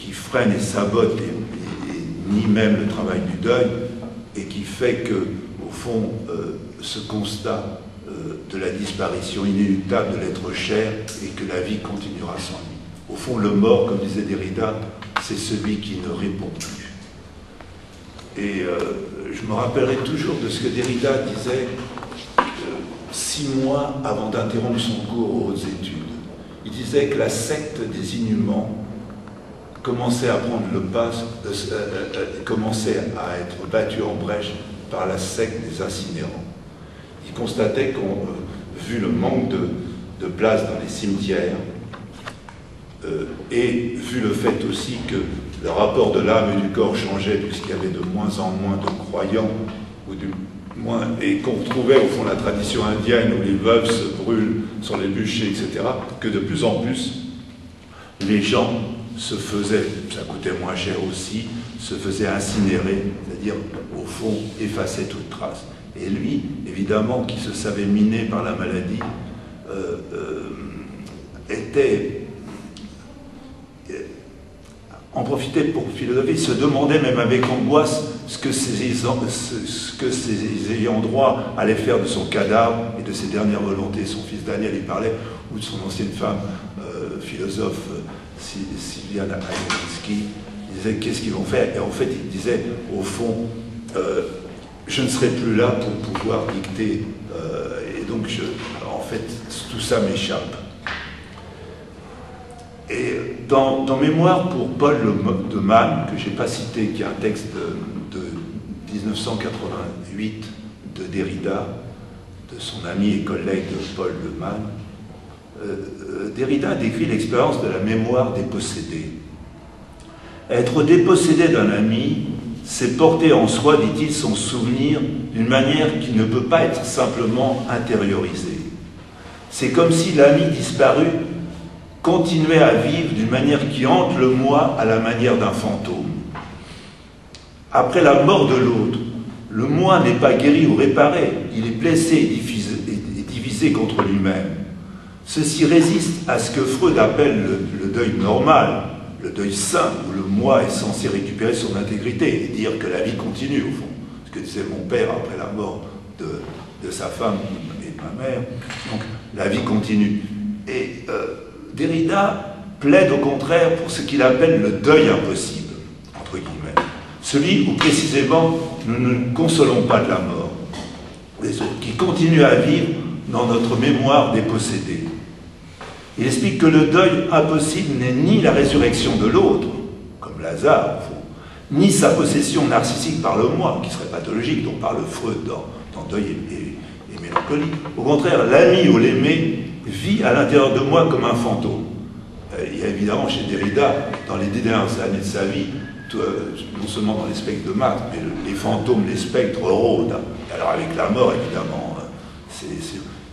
qui freine et sabote et nie même le travail du deuil, et qui fait que, au fond, ce constat de la disparition inéluctable de l'être cher et que la vie continuera sans lui. Au fond, le mort, comme disait Derrida, c'est celui qui ne répond plus. Et je me rappellerai toujours de ce que Derrida disait 6 mois avant d'interrompre son cours aux études. Il disait que la secte des inhumans commençait à prendre le pas, commençait à être battue en brèche par la secte des incinérants. Il constatait qu'on, vu le manque de place dans les cimetières, et vu le fait aussi que le rapport de l'âme et du corps changeait, puisqu'il y avait de moins en moins de croyants, et qu'on retrouvait au fond la tradition indienne où les veuves se brûlent sur les bûchers, etc., que de plus en plus, les gens se faisaient, ça coûtait moins cher aussi, se faisaient incinérer, c'est-à-dire, au fond, effacer toute trace. Et lui, évidemment, qui se savait miné par la maladie, en profitait pour philosopher, il se demandait même avec angoisse ce que ses ayants droit allaient faire de son cadavre et de ses dernières volontés. Son fils Daniel y parlait, ou de son ancienne femme, philosophe Sylviane Agnieszki. Il disait qu'est-ce qu'ils vont faire, et en fait il disait au fond je ne serai plus là pour pouvoir dicter, et donc en fait tout ça m'échappe. Et dans Mémoire pour Paul de Man, que je n'ai pas cité, qui est un texte de 1988 de Derrida, de son ami et collègue Paul de Man, Derrida décrit l'expérience de la mémoire dépossédée. Être dépossédé d'un ami, c'est porter en soi, dit-il, son souvenir d'une manière qui ne peut pas être simplement intériorisée. C'est comme si l'ami disparu continuait à vivre d'une manière qui hante le moi à la manière d'un fantôme. Après la mort de l'autre, le moi n'est pas guéri ou réparé, il est blessé et divisé contre lui-même. Ceci résiste à ce que Freud appelle le deuil normal, le deuil sain, où le moi est censé récupérer son intégrité et dire que la vie continue, au fond. Ce que disait mon père après la mort de sa femme et de ma mère. Donc, la vie continue. Et Derrida plaide au contraire pour ce qu'il appelle le deuil impossible, entre guillemets. Celui où précisément nous ne consolons pas de la mort, les autres, qui continuent à vivre dans notre mémoire dépossédée. Il explique que le deuil impossible n'est ni la résurrection de l'autre, comme Lazare, au fond, ni sa possession narcissique par le moi, qui serait pathologique, dont parle Freud dans Deuil et Mélancolie. Au contraire, l'ami ou l'aimé vit à l'intérieur de moi comme un fantôme. Il y a évidemment chez Derrida, dans les dernières années de sa vie, non seulement dans les spectres de Marx, mais les fantômes, les spectres rôdent. Alors avec la mort, évidemment,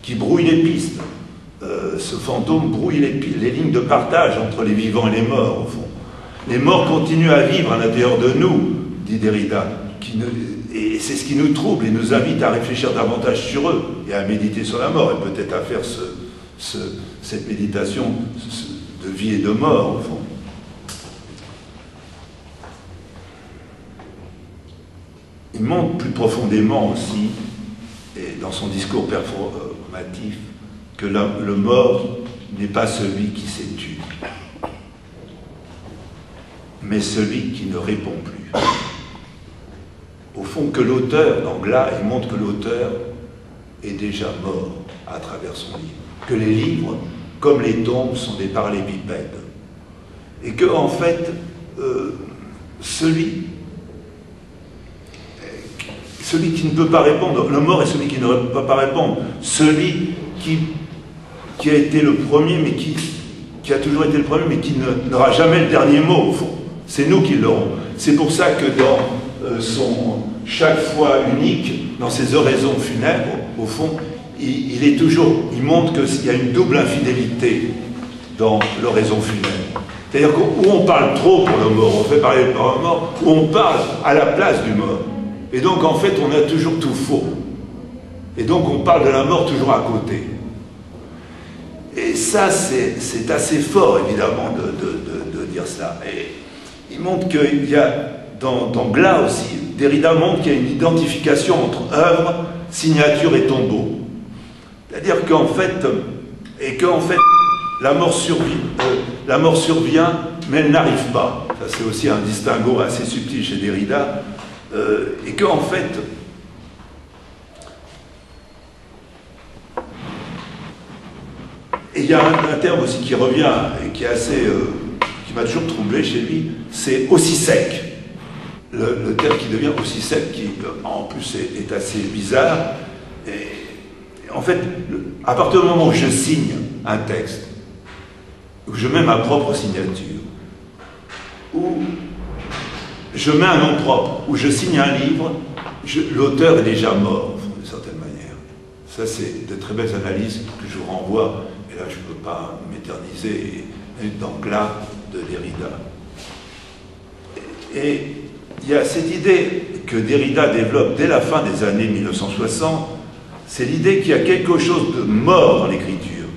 qui brouille les pistes. Ce fantôme brouille les lignes de partage entre les vivants et les morts, au fond. Les morts continuent à vivre à l'intérieur de nous, dit Derrida, et c'est ce qui nous trouble et nous invite à réfléchir davantage sur eux et à méditer sur la mort, et peut-être à faire cette méditation de vie et de mort, au fond. Il montre plus profondément aussi, et dans son discours performatif, que le mort n'est pas celui qui s'est tué, mais celui qui ne répond plus. Au fond, que l'auteur, dans Glas, il montre que l'auteur est déjà mort à travers son livre, que les livres, comme les tombes, sont des parallélépipèdes, et que, en fait, celui qui ne peut pas répondre, le mort est celui qui ne peut pas répondre, celui qui a été le premier, mais qui a toujours été le premier, mais qui n'aura jamais le dernier mot, au fond. C'est nous qui l'aurons. C'est pour ça que dans chaque fois unique, dans ses oraisons funèbres, au fond, il montre qu'il y a une double infidélité dans l'oraison funèbre. C'est-à-dire où on parle trop pour le mort, on fait parler par le mort, où on parle à la place du mort. Et donc, en fait, on a toujours tout faux. Et donc, on parle de la mort toujours à côté. Et ça, c'est assez fort, évidemment, de dire ça. il montre qu'il y a, dans Glas aussi, Derrida montre qu'il y a une identification entre œuvre, signature et tombeau. C'est-à-dire qu'en fait, la mort survient, mais elle n'arrive pas. Ça, c'est aussi un distinguo assez subtil chez Derrida. Et qu'en fait, et il y a un terme aussi qui revient et qui est assez, qui m'a toujours troublé chez lui, c'est aussi sec. Le terme qui devient aussi sec, qui en plus est assez bizarre. Et en fait, à partir du moment où je signe un texte, où je mets ma propre signature, où je mets un nom propre, où je signe un livre, l'auteur est déjà mort, d'une certaine manière. Ça, c'est de très belles analyses que je vous renvoie, et là, je ne peux pas m'éterniser dans Glas de Derrida. Et il y a cette idée que Derrida développe dès la fin des années 1960, c'est l'idée qu'il y a quelque chose de mort dans l'écriture,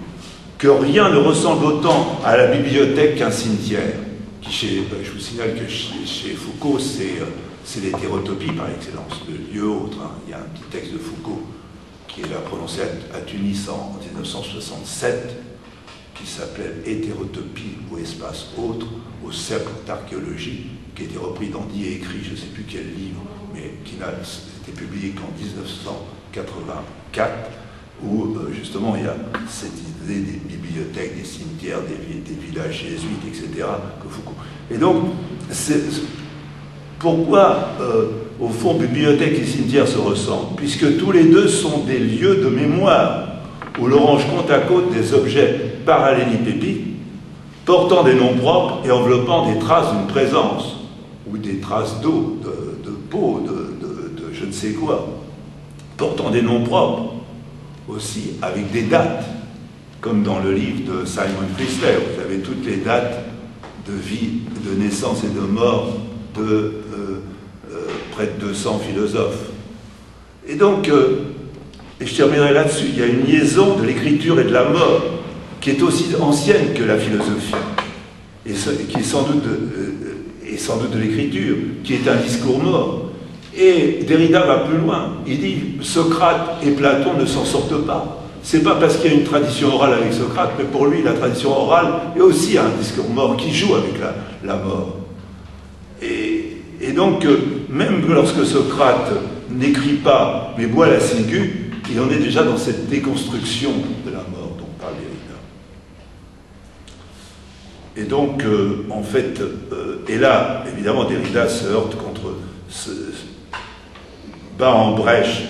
que rien ne ressemble autant à la bibliothèque qu'un cimetière. Je vous signale que chez Foucault, c'est l'hétérotopie par excellence, le lieu autre. Hein. Il y a un petit texte de Foucault qui est là prononcé à Tunis en 1967, qui s'appelait Hétérotopie ou espace autre, au cercle d'archéologie, qui a été repris dans Dit et écrit, je ne sais plus quel livre, mais qui n'a été publié qu'en 1984, où justement il y a cette idée des bibliothèques, des cimetières, des villages jésuites, etc., que Foucault. Et donc, pourquoi, au fond, bibliothèque et cimetière se ressemblent? Puisque tous les deux sont des lieux de mémoire, où l'on range côte à côte des objets parallélépépiques, portant des noms propres et enveloppant des traces d'une présence, ou des traces d'eau, de peau, de je ne sais quoi, portant des noms propres, aussi avec des dates, comme dans le livre de Simon Chrysler, vous avez toutes les dates de vie, de naissance et de mort de près de 200 philosophes. Et donc, et je terminerai là-dessus, il y a une liaison de l'écriture et de la mort qui est aussi ancienne que la philosophie, et qui est sans doute de l'écriture, qui est un discours mort. Et Derrida va plus loin. Il dit Socrate et Platon ne s'en sortent pas. C'est pas parce qu'il y a une tradition orale avec Socrate, mais pour lui, la tradition orale est aussi un discours mort qui joue avec la mort. Et donc, même lorsque Socrate n'écrit pas, mais boit la ciguë, il en est déjà dans cette déconstruction de la mort dont parle Derrida. Et donc, en fait, et là, évidemment, Derrida se heurte contre bat en brèche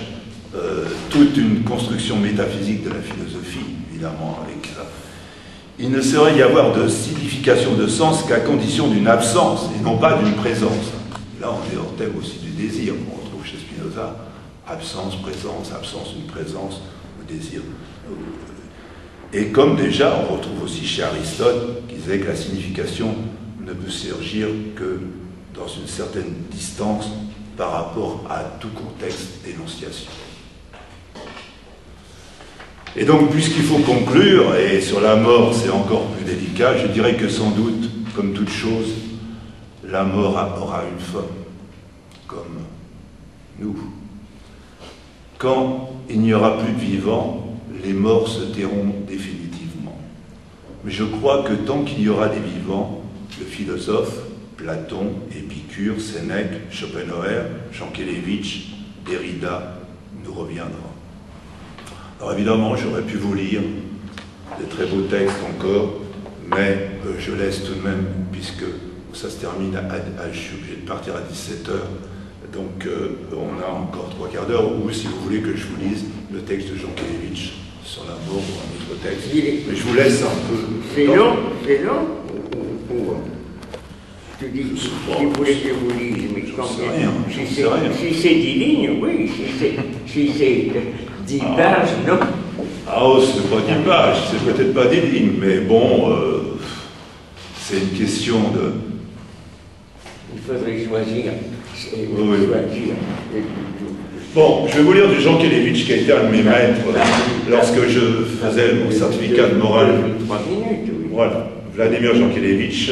toute une construction métaphysique de la philosophie, évidemment, avec ça. Il ne saurait y avoir de signification de sens qu'à condition d'une absence, et non pas d'une présence. Là, on est hors thème aussi du désir, on retrouve chez Spinoza, absence, d'une présence, le désir. Et comme déjà, on retrouve aussi chez Aristote, qui disait que la signification ne peut surgir que dans une certaine distance par rapport à tout contexte d'énonciation. Et donc, puisqu'il faut conclure, et sur la mort c'est encore plus délicat, je dirais que sans doute, comme toute chose, la mort aura une fin, comme nous. Quand il n'y aura plus de vivants, les morts se tairont définitivement. Mais je crois que tant qu'il y aura des vivants, le philosophe, Platon, Épicure, Sénèque, Schopenhauer, Jankélévitch, Derrida nous reviendra. Alors évidemment, j'aurais pu vous lire de très beaux textes encore, mais je laisse tout de même, puisque ça se termine je suis obligé de partir à 17h, donc on a encore 3 quarts d'heure, ou si vous voulez que je vous lise le texte de Jankélévitch sur la mort ou un autre texte. Mais je vous laisse un peu. C'est long, je dis, si vous voulez que je vous lise, mais si c'est 10 lignes, oui, si c'est 10 pages, non. Ah oh, c'est pas 10 pages, c'est peut-être pas 10 lignes, mais bon, c'est une question de... Il faudrait choisir. Oui. Bon, je vais vous lire du Jankélévitch, qui a été un de mes maîtres lorsque je faisais mon certificat de morale. 3 minutes, oui. Voilà, Vladimir Jankélévitch.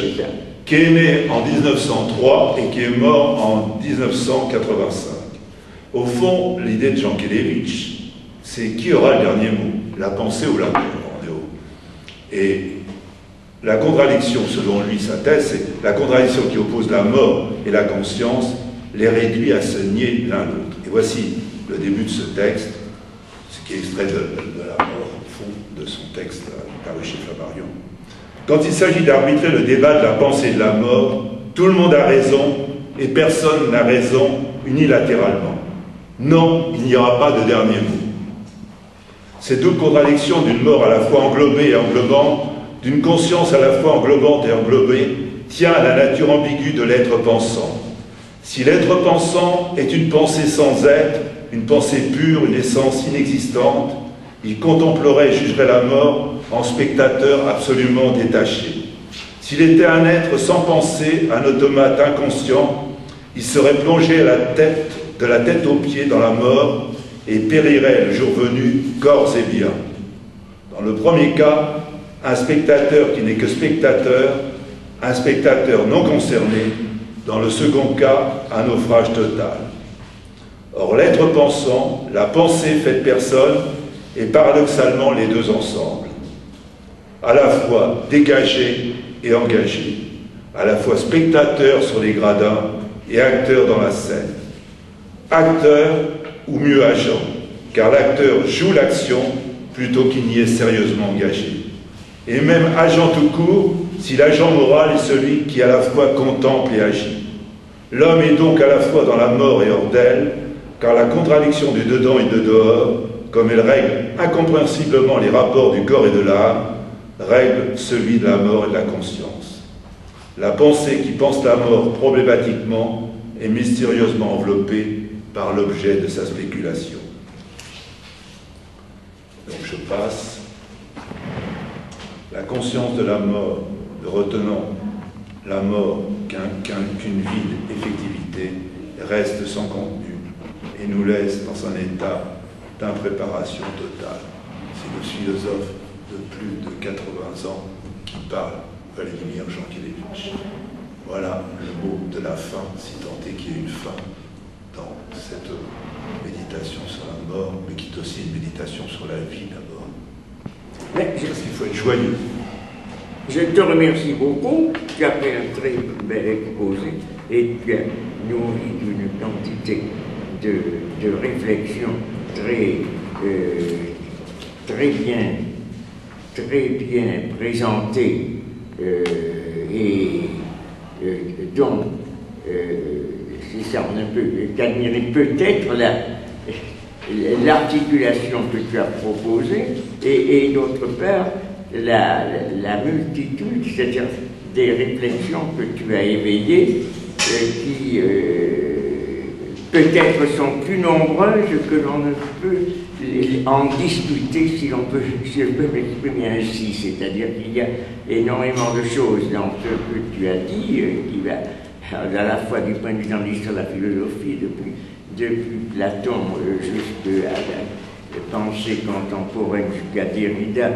qui est né en 1903 et qui est mort en 1985. Au fond, l'idée de Jankélévitch, c'est qui aura le dernier mot, la pensée ou la mort, en haut. Et la contradiction, selon lui, sa thèse, c'est la contradiction qui oppose la mort et la conscience les réduit à se nier l'un l'autre. Et voici le début de ce texte, ce qui est extrait de la mort, au fond, de son texte paru chez Flammarion. Quand il s'agit d'arbitrer le débat de la pensée et de la mort, tout le monde a raison et personne n'a raison unilatéralement. Non, il n'y aura pas de dernier mot. Ces deux contradictions d'une mort à la fois englobée et englobante, d'une conscience à la fois englobante et englobée, tient à la nature ambiguë de l'être pensant. Si l'être pensant est une pensée sans être, une pensée pure, une essence inexistante, il contemplerait et jugerait la mort en spectateur absolument détaché. S'il était un être sans pensée, un automate inconscient, il serait plongé de la tête aux pieds dans la mort et périrait le jour venu, corps et biens. Dans le premier cas, un spectateur qui n'est que spectateur, un spectateur non concerné, dans le second cas, un naufrage total. Or, l'être pensant, la pensée faite personne, est paradoxalement les deux ensemble. À la fois dégagé et engagé, à la fois spectateur sur les gradins et acteur dans la scène. Acteur ou mieux agent, car l'acteur joue l'action plutôt qu'il n'y est sérieusement engagé. Et même agent tout court, si l'agent moral est celui qui à la fois contemple et agit. L'homme est donc à la fois dans la mort et hors d'elle, car la contradiction du dedans et de dehors, comme elle règle incompréhensiblement les rapports du corps et de l'âme, règle celui de la mort et de la conscience. La pensée qui pense la mort problématiquement est mystérieusement enveloppée par l'objet de sa spéculation. Donc je passe. La conscience de la mort, de retenant la mort qu'une vide effectivité, reste sans contenu et nous laisse dans un état d'impréparation totale. C'est le philosophe de plus de 80 ans qui parle, Vladimir Jankélévitch. Voilà le mot de la fin, si tant est qu'il y ait une fin dans cette méditation sur la mort, mais qui est aussi une méditation sur la vie d'abord. Parce qu'il faut être joyeux. Je te remercie beaucoup. Tu as fait un très bel exposé et tu as nourri d'une quantité de réflexions très bien présentées et dont c'est ça, on peut admirer peut-être l'articulation que tu as proposée et d'autre part la multitude, c'est-à-dire des réflexions que tu as éveillées qui peut-être sont plus nombreuses que l'on ne peut en discuter, si je peux m'exprimer ainsi, c'est-à-dire qu'il y a énormément de choses dans ce que tu as dit qui va à la fois du point de vue dans l'histoire de la philosophie, depuis Platon jusqu'à la pensée contemporaine, jusqu'à Derrida.